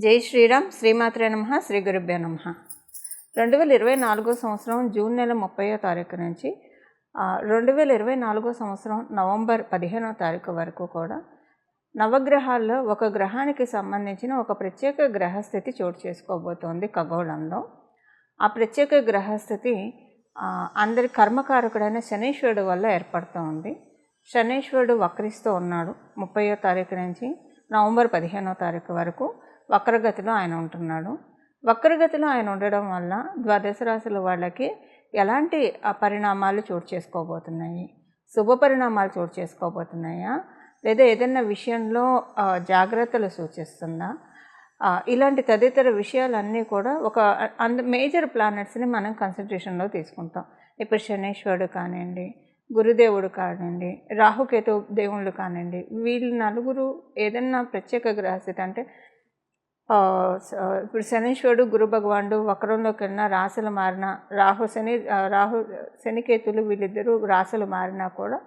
జై శ్రీరామ్. శ్రీమాత్రే నమః. శ్రీ గురుభ్యో నమః. 2024 సంవత్సరం జూన్ నెల 30వ తారీఖు నుంచి 2024 సంవత్సరం నవంబర్ 15వ తారీఖు వరకు కూడా నవగ్రహాల్లో ఒక గ్రహానికి సంబంధించిన ఒక ప్రత్యేక గ్రహస్థితి చోటు చేసుకోబోతోంది ఖగోళంలో. ఆ ప్రత్యేక గ్రహస్థితి అందరి కర్మకారకుడైన శనీశ్వరుడు వల్ల ఏర్పడుతూ ఉంది. శనీశ్వరుడు వక్రిస్తూ ఉన్నాడు. 30వ తారీఖు నుంచి నవంబర్ 15వ తారీఖు వరకు వక్రగతిలో ఆయన ఉంటున్నాడు. వక్రగతిలో ఆయన ఉండడం వల్ల ద్వాదశ రాశుల వాళ్ళకి ఎలాంటి పరిణామాలు చోటు చేసుకోబోతున్నాయి? శుభ పరిణామాలు చోటు చేసుకోబోతున్నాయా, లేదా ఏదైనా విషయంలో జాగ్రత్తలు సూచిస్తుందా? ఇలాంటి తదితర విషయాలన్నీ కూడా ఒక మేజర్ ప్లానెట్స్ని మనం కన్సిడరేషన్లో తీసుకుంటాం. ఇప్పుడు శనీశ్వరుడు కానివ్వండి, గురుదేవుడు కానివ్వండి, రాహుకేతు దేవుళ్ళు కానివ్వండి, వీళ్ళు నలుగురు ఏదన్నా ప్రత్యేక గ్రహస్థితి అంటే ఇప్పుడు శనీశ్వరుడు గురు భగవానుడు వక్రంలోకి వెళ్ళిన రాశులు మారిన రాహు శనికేతులు వీళ్ళిద్దరూ రాశులు మారినా కూడా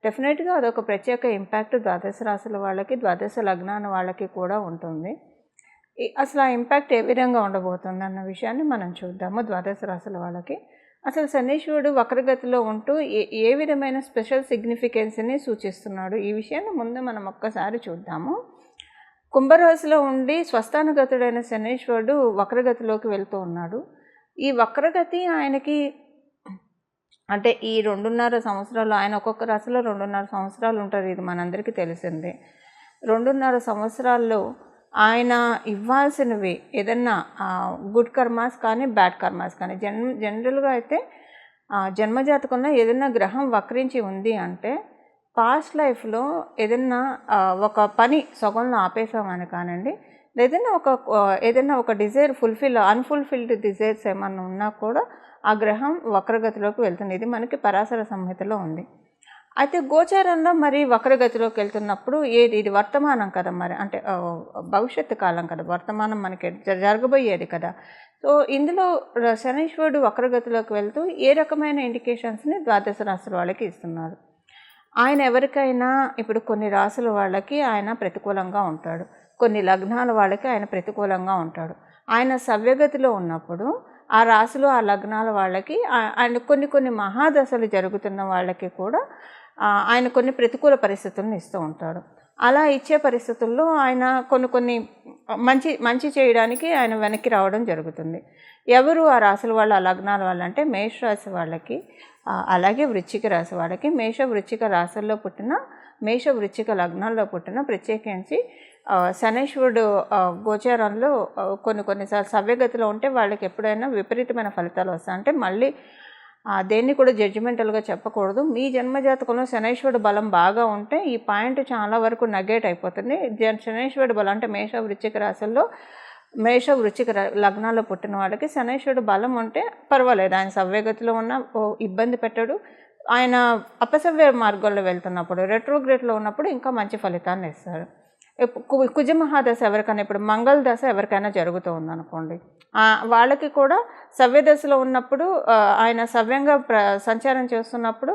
డెఫినెట్గా అదొక ప్రత్యేక ఇంపాక్ట్ ద్వాదశ రాశుల వాళ్ళకి, ద్వాదశ లగ్నాల వాళ్ళకి కూడా ఉంటుంది. అసలు ఆ ఇంపాక్ట్ ఏ విధంగా ఉండబోతుంది అన్న విషయాన్ని మనం చూద్దాము. ద్వాదశ రాశుల వాళ్ళకి అసలు శనీశ్వరుడు వక్రగతిలో ఉంటూ ఏ విధమైన స్పెషల్ సిగ్నిఫికెన్స్ని సూచిస్తున్నాడు, ఈ విషయాన్ని ముందు మనం ఒక్కసారి చూద్దాము. కుంభరాశిలో ఉండి స్వస్థానగతుడైన శనీశ్వరుడు వక్రగతిలోకి వెళ్తూ ఉన్నాడు. ఈ వక్రగతి ఆయనకి అంటే ఈ 2.5 సంవత్సరాలు, ఆయన ఒక్కొక్క రాశిలో 2.5 సంవత్సరాలు ఉంటారు, ఇది మనందరికీ తెలిసిందే. 2.5 సంవత్సరాల్లో ఆయన ఇవ్వాల్సినవి ఏదన్నా గుడ్ కర్మాస్ కానీ బ్యాడ్ కర్మాస్ కానీ జనరల్గా అయితే జన్మజాతకంలో ఏదైనా గ్రహం వక్రించి ఉంది అంటే పాస్ట్ లైఫ్లో ఏదైనా ఒక పని సగంలో ఆపేసామని కానివ్వండి, ఏదైనా ఒక డిజైర్ అన్ఫుల్ఫిల్డ్ డిజైర్స్ ఏమన్నా ఉన్నా కూడా ఆ గ్రహం వక్రగతిలోకి వెళ్తుంది. ఇది మనకి పరాశర సంహితలో ఉంది. అయితే గోచారంలో మరి వక్రగతిలోకి వెళ్తున్నప్పుడు ఇది వర్తమానం కదా, మరి అంటే భవిష్యత్తు కాలం కదా, వర్తమానం మనకి జరగబోయేది కదా. సో ఇందులో శనీశ్వరుడు వక్రగతిలోకి వెళ్తూ ఏ రకమైన ఇండికేషన్స్ని ద్వాదశ రాశుల వాళ్ళకి ఇస్తున్నారు? ఆయన ఎవరికైనా ఇప్పుడు కొన్ని రాశుల వాళ్ళకి ఆయన ప్రతికూలంగా ఉంటాడు, కొన్ని లగ్నాల వాళ్ళకి ఆయన ప్రతికూలంగా ఉంటాడు. ఆయన సవ్యగతిలో ఉన్నప్పుడు ఆ రాశులు ఆ లగ్నాల వాళ్ళకి ఆయన కొన్ని మహాదశలు జరుగుతున్న వాళ్ళకి కూడా ఆయన కొన్ని ప్రతికూల పరిస్థితులను ఇస్తూ ఉంటాడు. అలా ఇచ్చే పరిస్థితుల్లో ఆయన కొన్ని మంచి చేయడానికి ఆయన వెనక్కి రావడం జరుగుతుంది. ఎవరు ఆ రాశుల వాళ్ళు, ఆ లగ్నాల వాళ్ళు అంటే మేషరాశి వాళ్ళకి, అలాగే వృశ్చిక రాశి వాళ్ళకి. వృశ్చిక రాశుల్లో పుట్టిన, వృశ్చిక లగ్నాల్లో పుట్టిన, ప్రత్యేకించి శనీశ్వరుడు గోచారంలో కొన్నిసార్లు సవ్యగతిలో ఉంటే వాళ్ళకి ఎప్పుడైనా విపరీతమైన ఫలితాలు వస్తాయి. అంటే మళ్ళీ దేన్ని కూడా జడ్జిమెంటల్గా చెప్పకూడదు. మీ జన్మజాతకంలో శనీశ్వరుడు బలం బాగా ఉంటే ఈ పాయింట్ చాలా వరకు నెగేట్ అయిపోతుంది. శనీశ్వరుడు బలం అంటే వృశ్చిక రాశుల్లో వృశ్చిక లగ్నాల్లో పుట్టిన వాళ్ళకి శనీశ్వరుడు బలం ఉంటే పర్వాలేదు, ఆయన సవ్యగతిలో ఉన్న ఇబ్బంది పెట్టడు. ఆయన అపసవ్య మార్గంలో వెళ్తున్నప్పుడు, రెట్రోగ్రేడ్లో ఉన్నప్పుడు ఇంకా మంచి ఫలితాన్ని ఇస్తారు. కుజమహాదశ ఎవరికైనా, ఇప్పుడు మంగళ దశ ఎవరికైనా జరుగుతూ ఉందనుకోండి, వాళ్ళకి కూడా సవ్యదశలో ఉన్నప్పుడు ఆయన సవ్యంగా సంచారం చేస్తున్నప్పుడు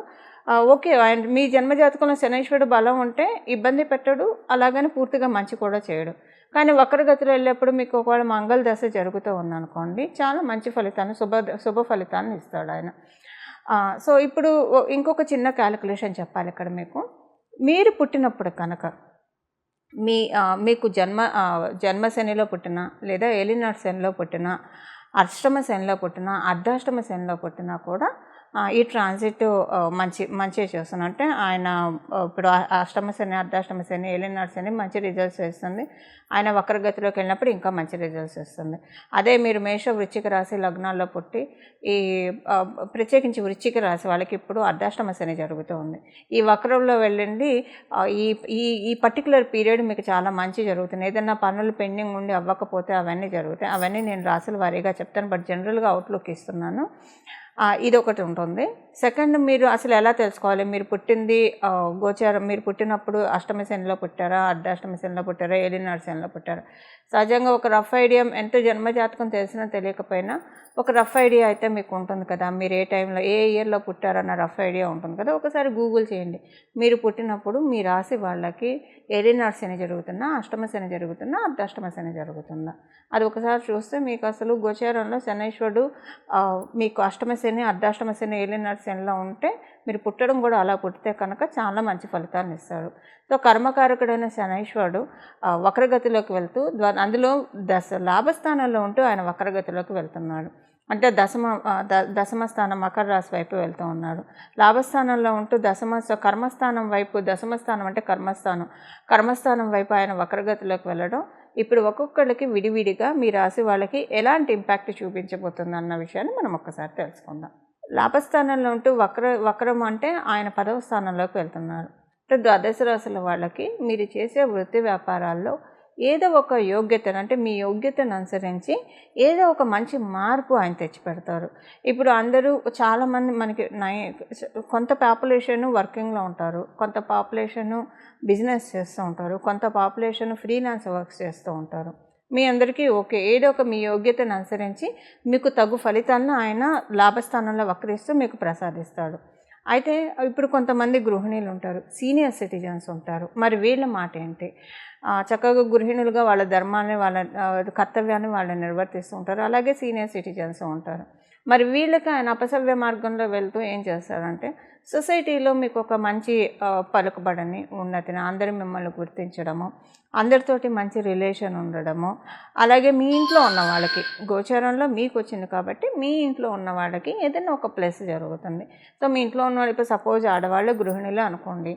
ఓకే, ఆయన మీ జన్మజాతకంలో శనీశ్వరుడు బలం ఉంటే ఇబ్బంది పెట్టడు, అలాగని పూర్తిగా మంచి కూడా చేయడు. కానీ వక్రగతిలో వెళ్ళేప్పుడు మీకు ఒకవేళ మంగళ దశ జరుగుతూ ఉందనుకోండి, చాలా మంచి ఫలితాన్ని, శుభ ఫలితాన్ని ఇస్తాడు ఆయన. సో ఇప్పుడు ఇంకొక చిన్న క్యాలిక్యులేషన్ చెప్పాలి ఇక్కడ మీకు. మీరు పుట్టినప్పుడు కనుక మీకు జన్మ శనిలో పుట్టిన, లేదా ఏలినాటి శనిలో పుట్టిన, అష్టమ శనిలో పుట్టిన, అర్ధాష్టమ శనిలో పుట్టినా కూడా ఈ ట్రాన్సిట్ మంచిగా చేస్తున్నాం. అంటే ఆయన ఇప్పుడు అష్టమ శని, అర్ధాష్టమ శని, ఏలినాటి శని మంచి రిజల్ట్స్ ఇస్తుంది. ఆయన వక్రగతిలోకి వెళ్ళినప్పుడు ఇంకా మంచి రిజల్ట్స్ ఇస్తుంది. అదే మీరు వృశ్చిక రాశి లగ్నాల్లో పుట్టి ప్రత్యేకించి వృశ్చిక రాశి వాళ్ళకి ఇప్పుడు అర్ధాష్టమ శని జరుగుతూ ఉంది. ఈ వక్రంలో వెళ్ళండి, ఈ పర్టికులర్ పీరియడ్ మీకు చాలా మంచి జరుగుతుంది. ఏదైనా పనులు పెండింగ్ ఉండి అవ్వకపోతే అవన్నీ జరుగుతాయి. అవన్నీ నేను రాశుల వారీగా చెప్తాను, బట్ జనరల్గా అవుట్లుక్ ఇస్తున్నాను. ఇదొకటి ఉంటుంది. సెకండ్, మీరు అసలు ఎలా తెలుసుకోవాలి మీరు పుట్టింది గోచారం, మీరు పుట్టినప్పుడు అష్టమ శనిలో పుట్టారా, అర్ధాష్టమ శనిలో పుట్టారా, ఏలినాటి శనిలో పుట్టారా? సహజంగా ఒక రఫ్ ఐడియా ఎంత జన్మజాతకం తెలిసినా తెలియకపోయినా ఒక రఫ్ ఐడియా అయితే మీకు ఉంటుంది కదా. మీరు ఏ టైంలో ఏ ఇయర్లో పుట్టారన్న రఫ్ ఐడియా ఉంటుంది కదా. ఒకసారి గూగుల్ చేయండి. మీరు పుట్టినప్పుడు మీ రాశి వాళ్ళకి ఏలినాటి శని జరుగుతున్నా, అష్టమ శని జరుగుతున్నా, అర్ధాష్టమ శని జరుగుతుందా, అది ఒకసారి చూస్తే మీకు అసలు గోచారంలో శనైశ్వరుడు మీకు అష్టమ శని, అర్ధాష్టమ శని, ఏలినాటి శనిలో ఉంటే మీరు పుట్టడం కూడా అలా పుట్టితే కనుక చాలా మంచి ఫలితాన్ని ఇస్తాడు. సో కర్మకారకుడైన శనైశ్వరుడు వక్రగతిలోకి వెళ్తూ అందులో లాభస్థానంలో ఉంటూ ఆయన వక్రగతిలోకి వెళ్తున్నాడు. అంటే దశమ స్థానం మకర రాశి వైపు వెళ్తూ ఉన్నాడు. లాభస్థానంలో ఉంటూ కర్మస్థానం వైపు, దశమ స్థానం అంటే కర్మస్థానం వైపు ఆయన వక్రగతిలోకి వెళ్ళడం ఇప్పుడు ఒక్కొక్కళ్ళకి విడివిడిగా మీ రాశి వాళ్ళకి ఎలాంటి ఇంపాక్ట్ చూపించబోతుంది అన్న విషయాన్ని మనం ఒక్కసారి తెలుసుకుందాం. లాభస్థానంలో ఉంటూ వక్రం అంటే ఆయన 10వ స్థానంలోకి వెళ్తున్నారు. అంటే ద్వాదశ రాశుల వాళ్ళకి మీరు చేసే వృత్తి వ్యాపారాల్లో ఏదో ఒక యోగ్యతను, అంటే మీ యోగ్యతను అనుసరించి ఏదో ఒక మంచి మార్పు ఆయన తెచ్చిపెడతారు. ఇప్పుడు అందరూ చాలామంది మనకి కొంత పాపులేషను వర్కింగ్లో ఉంటారు, కొంత పాపులేషను బిజినెస్ చేస్తూ ఉంటారు, కొంత పాపులేషన్ ఫ్రీలాన్స్ వర్క్స్ చేస్తూ ఉంటారు. మీ అందరికీ ఓకే, ఏదో ఒక మీ యోగ్యతను అనుసరించి మీకు తగు ఫలితాలను ఆయన లాభస్థానంలో వక్రిస్తూ మీకు ప్రసాదిస్తాడు. అయితే ఇప్పుడు కొంతమంది గృహిణీలు ఉంటారు, సీనియర్ సిటిజన్స్ ఉంటారు. మరి వీళ్ళ మాట ఏంటి? చక్కగా గృహిణులుగా వాళ్ళ ధర్మాన్ని, వాళ్ళ కర్తవ్యాన్ని వాళ్ళు నిర్వర్తిస్తూ ఉంటారు. అలాగే సీనియర్ సిటిజన్స్ ఉంటారు. మరి వీళ్ళకి ఆయన అపసవ్య మార్గంలో వెళ్తూ ఏం చేస్తారంటే సొసైటీలో మీకు ఒక మంచి పలుకుబడిని, ఉన్నతిని, అందరూ మిమ్మల్ని గుర్తించడము, అందరితోటి మంచి రిలేషన్ ఉండడము, అలాగే మీ ఇంట్లో ఉన్న వాళ్ళకి గోచారంలో మీకు వచ్చింది కాబట్టి మీ ఇంట్లో ఉన్న వాళ్ళకి ఏదైనా ఒక ప్లస్ జరుగుతుంది. సో మీ ఇంట్లో ఉన్న వాళ్ళు, ఇప్పుడు సపోజ్ ఆడవాళ్ళు గృహిణులు అనుకోండి,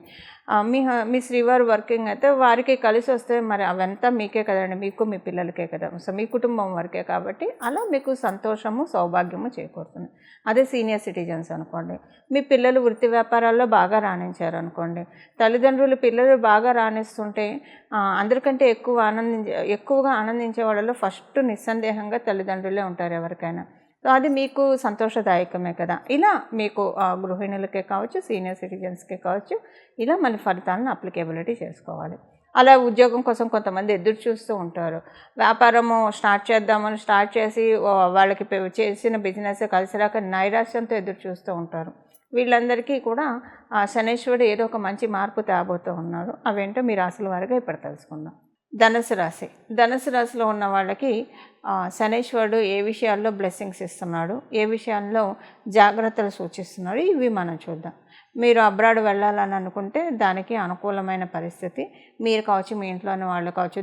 మీ శ్రీవారు వర్కింగ్ అయితే వారికి కలిసి వస్తే మరి అవంతా మీకే కదండి, మీకు మీ పిల్లలకే కదా, సో మీ కుటుంబం వరకే కాబట్టి అలా మీకు సంతోషము, సౌభాగ్యము చేకూరుతుంది. అదే సీనియర్ సిటిజన్స్ అనుకోండి, మీ పిల్లలు వృత్తి వ్యాపారాల్లో బాగా రాణించారు అనుకోండి, తల్లిదండ్రులు పిల్లలు బాగా రాణిస్తుంటే అందరికంటే ఎక్కువగా ఆనందించే వాళ్ళలో ఫస్ట్ నిస్సందేహంగా తల్లిదండ్రులే ఉంటారు ఎవరికైనా. సో అది మీకు సంతోషదాయకమే కదా. ఇలా మీకు గృహిణులకే కావచ్చు, సీనియర్ సిటిజన్స్కే కావచ్చు, ఇలా మన ఫలితాలను అప్లికేబిలిటీ చేసుకోవాలి. అలా ఉద్యోగం కోసం కొంతమంది ఎదురు చూస్తూ ఉంటారు. వ్యాపారము స్టార్ట్ చేసి వాళ్ళకి చేసిన బిజినెస్ కలిసి రాక నైరాశ్యంతో ఎదురు చూస్తూ ఉంటారు. వీళ్ళందరికీ కూడా శనైశ్వరుడు ఏదో ఒక మంచి మార్పు తేబోతూ ఉన్నాడు. అవేంటో మీ రాశుల వారిగా ఇప్పుడు తెలుసుకుందాం. ధనుసు రాశిలో ఉన్న వాళ్ళకి శనైశ్వరుడు ఏ విషయాల్లో బ్లెస్సింగ్స్ ఇస్తున్నాడు, ఏ విషయాల్లో జాగ్రత్తలు సూచిస్తున్నాడు, ఇవి మనం చూద్దాం. మీరు అబ్రాడ్ వెళ్ళాలని అనుకుంటే దానికి అనుకూలమైన పరిస్థితి. మీరు కావచ్చు, మీ ఇంట్లోని వాళ్ళు కావచ్చు,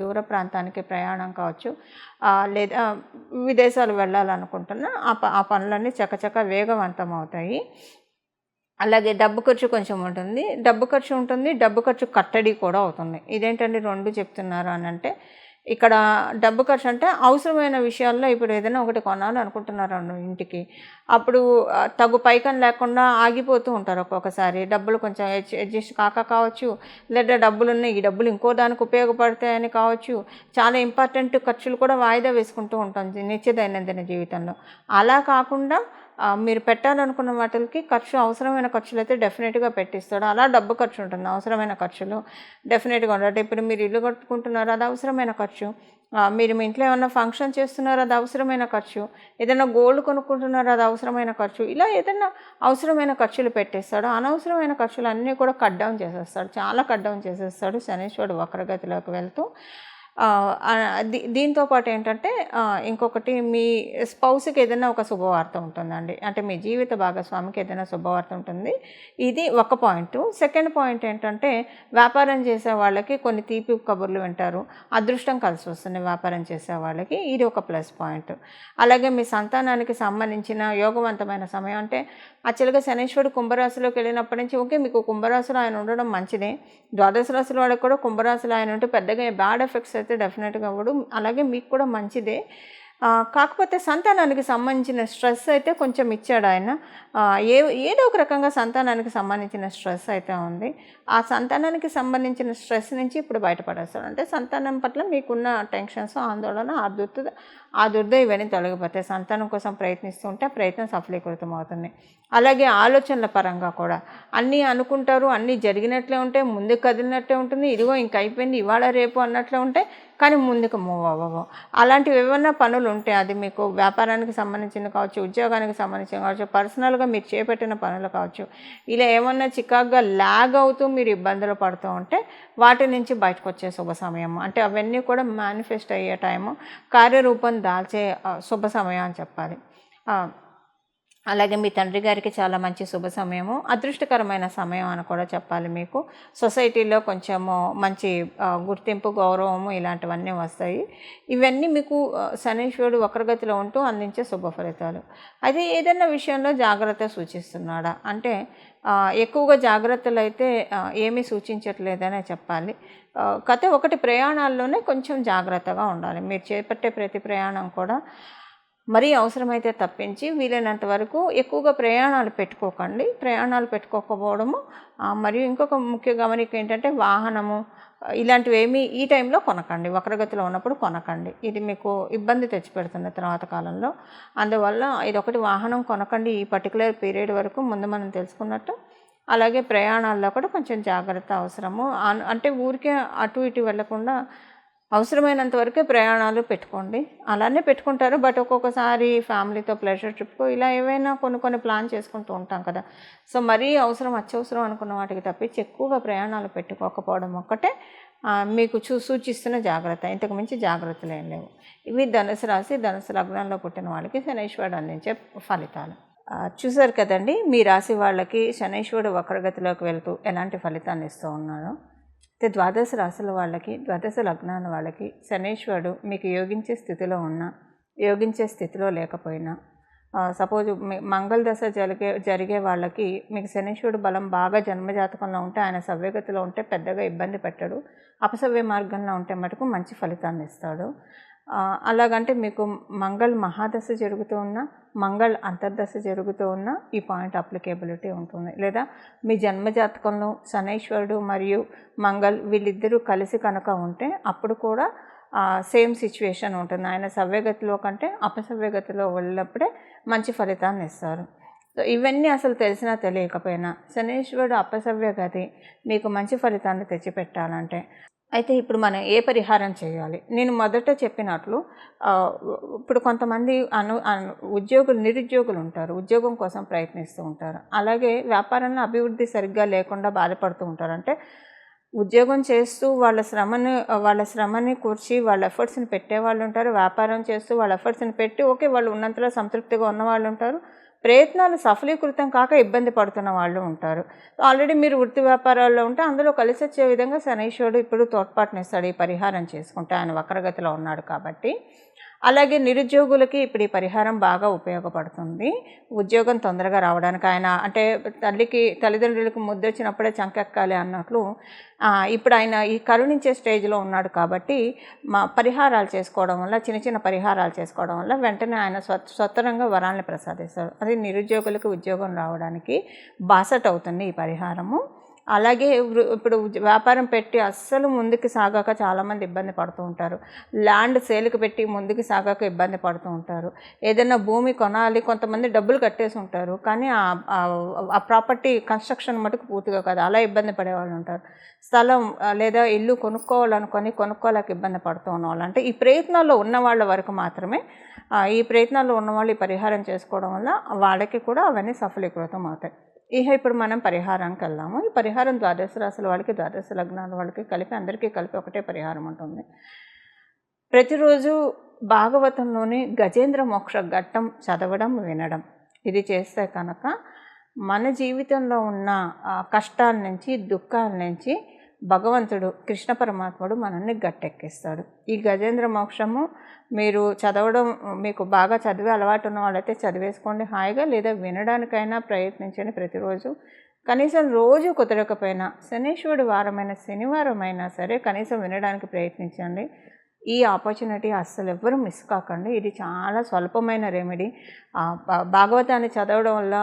దూర ప్రాంతానికి ప్రయాణం కావచ్చు, లేదా విదేశాలు వెళ్ళాలనుకుంటున్నా ఆ పనులన్నీ చకచక వేగవంతం అవుతాయి. అలాగే డబ్బు ఖర్చు కొంచెం ఉంటుంది, డబ్బు ఖర్చు కట్టడి కూడా అవుతుంది. ఇదేంటండి రెండు చెప్తున్నారు అని అంటే, ఇక్కడ డబ్బు ఖర్చు అంటే అవసరమైన విషయాల్లో ఇప్పుడు ఏదైనా ఒకటి కొనాలి అనుకుంటున్నారు ఇంటికి, అప్పుడు తగు పైకం లేకుండా ఆగిపోతూ ఉంటారు. ఒక్కొక్కసారి డబ్బులు కొంచెం అడ్జస్ట్ కావచ్చు, లేదా డబ్బులున్న ఈ డబ్బులు ఇంకో దానికి ఉపయోగపడతాయని కావచ్చు, చాలా ఇంపార్టెంట్ ఖర్చులు కూడా వాయిదా వేసుకుంటూ ఉంటాం నిత్య దైనందిన జీవితంలో. అలా కాకుండా మీరు పెట్టాలనుకున్న వాటికి అవసరమైన ఖర్చులు అయితే డెఫినెట్గా పెట్టిస్తాడు. అలా డబ్బు ఖర్చు ఉంటుంది, అవసరమైన ఖర్చులు డెఫినెట్గా ఉంటాయి. ఇప్పుడు మీరు ఇల్లు కట్టుకుంటున్నారు, అది అవసరమైన ఖర్చు. మీరు మీ ఇంట్లో ఏమన్నా ఫంక్షన్ చేస్తున్నారు, అది అవసరమైన ఖర్చు. ఏదైనా గోల్డ్ కొనుక్కుంటున్నారు, అది అవసరమైన ఖర్చు. ఇలా ఏదైనా అవసరమైన ఖర్చులు పెట్టేస్తాడు. అనవసరమైన ఖర్చులు అన్నీ కూడా కట్ డౌన్ చేసేస్తాడు, చాలా కట్ డౌన్ చేసేస్తాడు శనైశ్వరుడు వక్రగతిలోకి వెళ్తూ. దీంతో పాటు ఏంటంటే ఇంకొకటి, మీ స్పౌస్కి ఏదైనా ఒక శుభవార్త ఉంటుందండి, అంటే మీ జీవిత భాగస్వామికి ఏదైనా శుభవార్త ఉంటుంది. ఇది ఒక పాయింట్. సెకండ్ పాయింట్ ఏంటంటే, వ్యాపారం చేసే వాళ్ళకి కొన్ని తీపి కబుర్లు వింటారు, అదృష్టం కలిసి వస్తుంది వ్యాపారం చేసే వాళ్ళకి, ఇది ఒక ప్లస్ పాయింట్. అలాగే మీ సంతానానికి సంబంధించిన యోగవంతమైన సమయం, అంటే యాక్చువల్గా శనైశ్వరుడు కుంభరాశిలోకి వెళ్ళినప్పటి నుంచి ఓకే, మీకు కుంభరాశిలో ఆయన ఉండడం మంచిదే. ద్వాదశ రాశుల వాళ్ళకి కూడా కుంభరాశిలో ఆయన ఉంటే పెద్దగా బ్యాడ్ ఎఫెక్ట్స్ అయితే డెఫినెట్గా అవ్వడు, అలాగే మీకు కూడా మంచిదే. కాకపోతే సంతానానికి సంబంధించిన స్ట్రెస్ అయితే కొంచెం ఇచ్చాడు ఆయన. ఏదో ఒక రకంగా సంతానానికి సంబంధించిన స్ట్రెస్ అయితే ఉంది. ఆ సంతానానికి సంబంధించిన స్ట్రెస్ నుంచి ఇప్పుడు బయటపడేస్తాడు. అంటే సంతానం పట్ల మీకున్న టెన్షన్స్, ఆందోళన, దుర్ద ఇవన్నీ తొలగిపోతాయి. సంతానం కోసం ప్రయత్నిస్తూ ఉంటే ఆ ప్రయత్నం సఫలీకృతం అవుతుంది. అలాగే ఆలోచనల పరంగా కూడా అన్నీ అనుకుంటారు, అన్నీ జరిగినట్లే ఉంటాయి, ముందుకు కదిలినట్లే ఉంటుంది. ఇదిగో ఇంక అయిపోయింది ఇవాళ రేపు అన్నట్లే ఉంటాయి, కానీ ముందుకు మూవ్ అవ్వవు. అలాంటివి ఏమైనా పనులు ఉంటే అది మీకు వ్యాపారానికి సంబంధించింది కావచ్చు, ఉద్యోగానికి సంబంధించింది కావచ్చు, పర్సనల్గా మీరు చేపట్టిన పనులు కావచ్చు, ఇలా ఏమన్నా చికాగ్గా ల్యాగ్ అవుతూ మీరు ఇబ్బందులు పడుతూ ఉంటే వాటి నుంచి బయటకు వచ్చే శుభ సమయం. అంటే అవన్నీ కూడా మేనిఫెస్ట్ అయ్యే టైము, కార్యరూపం దాల్చే శుభ సమయం అని చెప్పాలి. అలాగే మీ తండ్రి గారికి చాలా మంచి శుభ సమయము, అదృష్టకరమైన సమయం అని కూడా చెప్పాలి. మీకు సొసైటీలో కొంచెము మంచి గుర్తింపు, గౌరవము ఇలాంటివన్నీ వస్తాయి. ఇవన్నీ మీకు శనీశ్వరుడు వక్రగతిలో ఉంటూ అందించే శుభ ఫలితాలు. అయితే ఏదైనా విషయంలో జాగ్రత్త సూచిస్తున్నాడా అంటే ఎక్కువగా జాగ్రత్తలు అయితే ఏమీ సూచించట్లేదనే చెప్పాలి. ఒకటి ప్రయాణాల్లోనే కొంచెం జాగ్రత్తగా ఉండాలి. మీరు చేపట్టే ప్రతి ప్రయాణం కూడా మరీ అవసరమైతే తప్పించి వీలైనంత వరకు ఎక్కువగా ప్రయాణాలు పెట్టుకోకండి. ప్రయాణాలు పెట్టుకోకపోవడము, మరియు ఇంకొక ముఖ్య గమనిక ఏంటంటే వాహనము ఇలాంటివి ఏమీ ఈ టైంలో కొనకండి, వక్రగతిలో ఉన్నప్పుడు కొనకండి. ఇది మీకు ఇబ్బంది తెచ్చిపెడుతుంది తర్వాత కాలంలో. అందువల్ల ఇదొకటి, వాహనం కొనకండి ఈ పర్టికులర్ పీరియడ్ వరకు, ముందు మనం తెలుసుకున్నట్టు. అలాగే ప్రయాణాల్లో కూడా కొంచెం జాగ్రత్త అవసరము. అంటే ఊరికే అటు ఇటు వెళ్లకుండా అవసరమైనంత వరకే ప్రయాణాలు పెట్టుకోండి. అలానే పెట్టుకుంటారు, బట్ ఒక్కొక్కసారి ఫ్యామిలీతో ప్లెజర్ ట్రిప్కో ఇలా ఏవైనా కొన్ని ప్లాన్ చేసుకుంటూ ఉంటాం కదా. సో మరీ అత్యవసరం అనుకున్న వాటికి తప్పించి ఎక్కువగా ప్రయాణాలు పెట్టుకోకపోవడం ఒక్కటే మీకు సూచిస్తున్న జాగ్రత్త. ఇంతకు మించి జాగ్రత్తలు ఏం లేవు. ఇవి ధనుసు రాశి, ధనుసు లగ్నంలో పుట్టిన వాళ్ళకి శనీశ్వరుడు అందించే ఫలితాలు. చూసారు కదండి, మీ రాశి వాళ్ళకి శనీశ్వరుడు వక్రగతిలోకి వెళ్తూ ఎలాంటి ఫలితాన్ని ఇస్తూ ఉన్నారో. అయితే ద్వాదశ రాశుల వాళ్ళకి, ద్వాదశ లగ్నాల వాళ్ళకి శనీశ్వరుడు మీకు యోగించే స్థితిలో ఉన్నా, యోగించే స్థితిలో లేకపోయినా, సపోజ్ మంగళ దశ జరిగే వాళ్ళకి మీకు శనీశ్వరుడు బలం బాగా జన్మజాతకంలో ఉంటే, ఆయన సవ్యగతిలో ఉంటే పెద్దగా ఇబ్బంది పెట్టడు. అపసవ్య మార్గంలో ఉంటే మటుకు మంచి ఫలితాన్ని ఇస్తాడు. అలాగంటే మీకు మంగళ మహాదశ జరుగుతూ ఉన్నా, మంగళ అంతర్దశ జరుగుతూ ఉన్నా ఈ పాయింట్ అప్లికేబిలిటీ ఉంటుంది. లేదా మీ జన్మజాతకంలో శనీశ్వరుడు మరియు మంగళ వీళ్ళిద్దరూ కలిసి కనుక ఉంటే అప్పుడు కూడా సేమ్ సిచ్యువేషన్ ఉంటుంది. ఆయన సవ్యగతిలో కంటే అపసవ్యగతిలో వెళ్ళినప్పుడే మంచి ఫలితాన్ని ఇస్తారు. సో ఇవన్నీ అసలు తెలిసినా తెలియకపోయినా శనీశ్వరుడు అపసవ్య గతి మీకు మంచి ఫలితాన్ని తెచ్చిపెట్టాలంటే అయితే ఇప్పుడు మనం ఏ పరిహారం చేయాలి? నేను మొదట చెప్పినట్లు ఇప్పుడు కొంతమంది నిరుద్యోగులు ఉంటారు, ఉద్యోగం కోసం ప్రయత్నిస్తూ ఉంటారు. అలాగే వ్యాపారంలో అభివృద్ధి సరిగ్గా లేకుండా బాధపడుతూ ఉంటారు. అంటే ఉద్యోగం చేస్తూ వాళ్ళ శ్రమని కూర్చి వాళ్ళ ఎఫర్ట్స్ని పెట్టేవాళ్ళు ఉంటారు. వ్యాపారం చేస్తూ వాళ్ళ ఎఫర్ట్స్ని పెట్టి ఓకే వాళ్ళు ఉన్నంతలో సంతృప్తిగా ఉన్నవాళ్ళు ఉంటారు. ప్రయత్నాలు సఫలీకృతం కాక ఇబ్బంది పడుతున్న వాళ్ళు ఉంటారు. ఆల్రెడీ మీరు వృత్తి వ్యాపారాల్లో ఉంటే అందులో కలిసి వచ్చే విధంగా శనీశ్వరుడు ఇప్పుడు తోడ్పాటునిస్తాడు ఈ పరిహారం చేసుకుంటే, ఆయన వక్రగతిలో ఉన్నాడు కాబట్టి. అలాగే నిరుద్యోగులకి ఇప్పుడు ఈ పరిహారం బాగా ఉపయోగపడుతుంది. ఉద్యోగం తొందరగా రావడానికి, ఆయన అంటే తల్లిదండ్రులకు ముద్దొచ్చినప్పుడే చంకెక్కాలి అన్నట్లు ఇప్పుడు ఆయన ఈ కరుణించే స్టేజ్లో ఉన్నాడు కాబట్టి పరిహారాలు చేసుకోవడం వల్ల, చిన్న పరిహారాలు చేసుకోవడం వల్ల వెంటనే ఆయన స్వతరంగా వరాలను ప్రసాదిస్తాడు. అది నిరుద్యోగులకు ఉద్యోగం రావడానికి బాసట అవుతుంది ఈ పరిహారము. అలాగే ఇప్పుడు వ్యాపారం పెట్టి అస్సలు ముందుకు సాగాక చాలామంది ఇబ్బంది పడుతూ ఉంటారు. ల్యాండ్ సేల్కి పెట్టి ముందుకు సాగాక ఇబ్బంది పడుతూ ఉంటారు. ఏదైనా భూమి కొనాలి, కొంతమంది డబ్బులు కట్టేసి ఉంటారు, కానీ ఆ ప్రాపర్టీ కన్స్ట్రక్షన్ మటుకు పూర్తిగా కాదు, అలా ఇబ్బంది పడేవాళ్ళు ఉంటారు. స్థలం లేదా ఇల్లు కొనుక్కోలేక ఇబ్బంది పడుతూ ఉన్నవాళ్ళు, అంటే ఈ ప్రయత్నాల్లో ఉన్న వాళ్ళ వరకు మాత్రమే, ఈ ప్రయత్నాల్లో ఉన్నవాళ్ళు ఈ పరిహారం చేసుకోవడం వల్ల వాళ్ళకి కూడా అవన్నీ సఫలీకృతం అవుతాయి. ఇప్పుడు మనం పరిహారానికి వెళ్దాము. ఈ పరిహారం ద్వాదశ రాశుల వాళ్ళకి, ద్వాదశ లగ్నాల వాళ్ళకి అందరికీ కలిపి ఒకటే పరిహారం ఉంటుంది. ప్రతిరోజు భాగవతంలోని గజేంద్ర మోక్ష ఘట్టం చదవడం, వినడం, ఇది చేస్తే కనుక మన జీవితంలో ఉన్న కష్టాల నుంచి, దుఃఖాల నుంచి భగవంతుడు, కృష్ణ పరమాత్ముడు మనల్ని గట్టెక్కిస్తాడు. ఈ గజేంద్ర మోక్షము మీరు చదవడం, మీకు బాగా చదివే అలవాటు ఉన్న వాళ్ళైతే చదివేసుకోండి హాయిగా, లేదా వినడానికైనా ప్రయత్నించండి ప్రతిరోజు. కనీసం రోజు కుదరకపోయినా శనీశ్వరుడు వారమైన శనివారం అయినా సరే కనీసం వినడానికి ప్రయత్నించండి. ఈ ఆపర్చునిటీ అస్సలు ఎవ్వరూ మిస్ కాకండి. ఇది చాలా స్వల్పమైన రెమెడీ. భాగవతాన్ని చదవడం వల్ల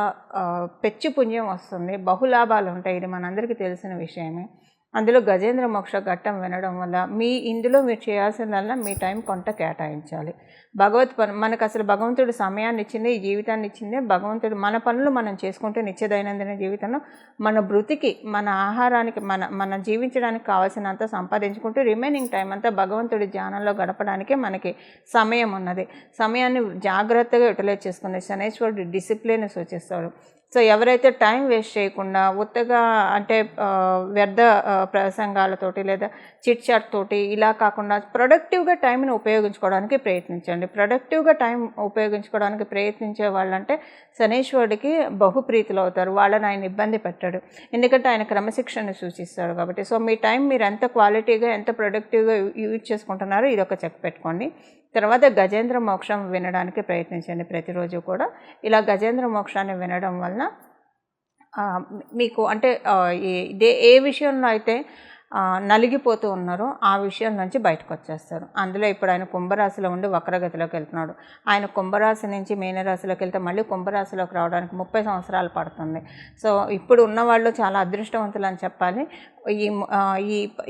పెచ్చు పుణ్యం వస్తుంది, బహులాభాలు ఉంటాయి. ఇది మనందరికీ తెలిసిన విషయమే. అందులో గజేంద్ర మోక్ష ఘట్టం వినడం వల్ల ఇందులో మీరు చేయాల్సిందల్లా మీ టైం కొంత కేటాయించాలి. మనకు అసలు భగవంతుడు సమయాన్ని ఇచ్చిందే, ఈ జీవితాన్ని ఇచ్చిందే భగవంతుడు. మన పనులు మనం చేసుకుంటే నిత్య దైనందిన జీవితంలో మన బ్రతికి, మన ఆహారానికి, మన జీవించడానికి కావాల్సినంత సంపాదించుకుంటూ రిమైనింగ్ టైం అంతా భగవంతుడి ధ్యానంలో గడపడానికే మనకి సమయం ఉన్నది. సమయాన్ని జాగ్రత్తగా యూటిలైజ్ చేసుకునే శనేశ్వరుడు డిసిప్లిన్ సూచిస్తాడు. సో ఎవరైతే టైం వేస్ట్ చేయకుండా ఉత్తగా అంటే వ్యర్థ ప్రసంగాలతోటి లేదా చిట్ చాట్ తోటి ఇలా కాకుండా ప్రొడక్టివ్గా టైంని ఉపయోగించుకోవడానికి ప్రయత్నించండి. ప్రొడక్టివ్గా టైం ఉపయోగించుకోవడానికి ప్రయత్నించే వాళ్ళంటే శనీశ్వరుడికి బహుప్రీతులు అవుతారు. వాళ్ళని ఆయన ఇబ్బంది పెట్టాడు, ఎందుకంటే ఆయన క్రమశిక్షణని సూచిస్తాడు కాబట్టి. సో మీ టైం మీరు ఎంత క్వాలిటీగా, ఎంత ప్రొడక్టివ్గా యూజ్ చేసుకుంటున్నారో ఇది ఒక చెక్ పెట్టుకోండి. తర్వాత గజేంద్ర మోక్షం వినడానికి ప్రయత్నించండి ప్రతిరోజు కూడా. ఇలా గజేంద్ర మోక్షాన్ని వినడం వలన మీకు అంటే ఏ విషయంలో అయితే నలిగిపోతూ ఉన్నారో ఆ విషయం నుంచి బయటకు వచ్చేస్తారు. అందులో ఇప్పుడు ఆయన కుంభరాశిలో ఉండి వక్రగతిలోకి వెళ్తున్నాడు. ఆయన కుంభరాశి నుంచి మీనరాశిలోకి వెళ్తే మళ్ళీ కుంభరాశిలోకి రావడానికి 30 సంవత్సరాలు పడుతుంది. సో ఇప్పుడు ఉన్నవాళ్ళు చాలా అదృష్టవంతులు అని చెప్పాలి.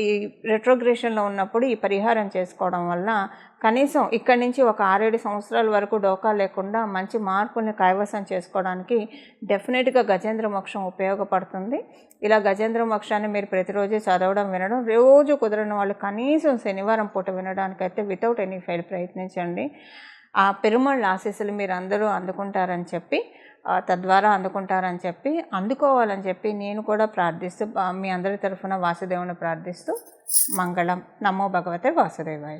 ఈ రెట్రోగ్రేషన్లో ఉన్నప్పుడు ఈ పరిహారం చేసుకోవడం వల్ల కనీసం ఇక్కడి నుంచి ఒక 6-7 సంవత్సరాల వరకు డోకా లేకుండా మంచి మార్పుల్ని కైవసం చేసుకోవడానికి డెఫినెట్గా గజేంద్ర మోక్షం ఉపయోగపడుతుంది. ఇలా గజేంద్ర మోక్షాన్ని మీరు ప్రతిరోజు చదవడం, వినడం, రోజు కుదరని వాళ్ళు కనీసం శనివారం పూట వినడానికైతే వితౌట్ ఎనీ ఫెయిల్ ప్రయత్నించండి. ఆ పెరుమాళ్ళ ఆశీస్సులు మీరు అందరూ అందుకుంటారని చెప్పి, తద్వారా అందుకోవాలని చెప్పి నేను కూడా ప్రార్థిస్తూ, మీ అందరి తరఫున వాసుదేవుని ప్రార్థిస్తూ మంగళం. నమో భగవతే వాసుదేవాయ.